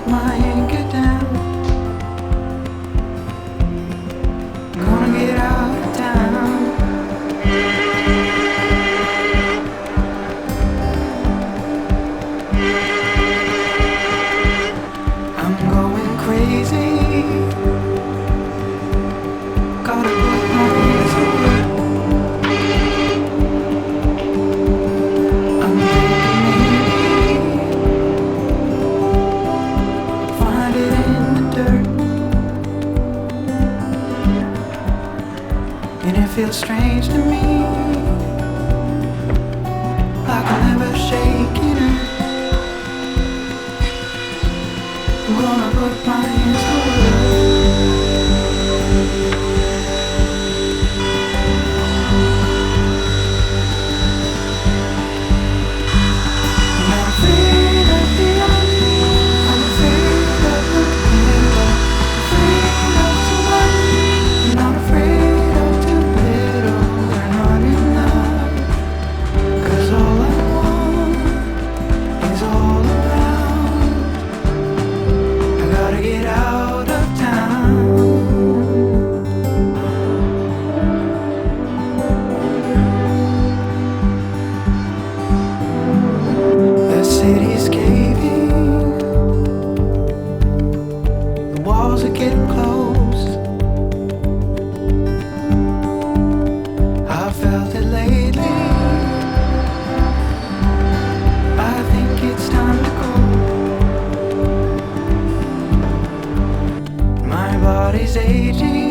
my anchor down. Gonna get out of town. I'm going crazy. Gotta put my hands away. I'm thinking maybe find it in the dirt. And it feels strange to me, like I'm never shaking it. I'm gonna put my hands away. I'm not afraid of the unknown. I'm afraid of the middle. Afraid of too much. I'm not afraid of too little. We're not enough. 'Cause all I want is all around. I gotta get out of town. The city's caving. The walls are getting close. I felt it lately. I think it's time to go. My body's aging.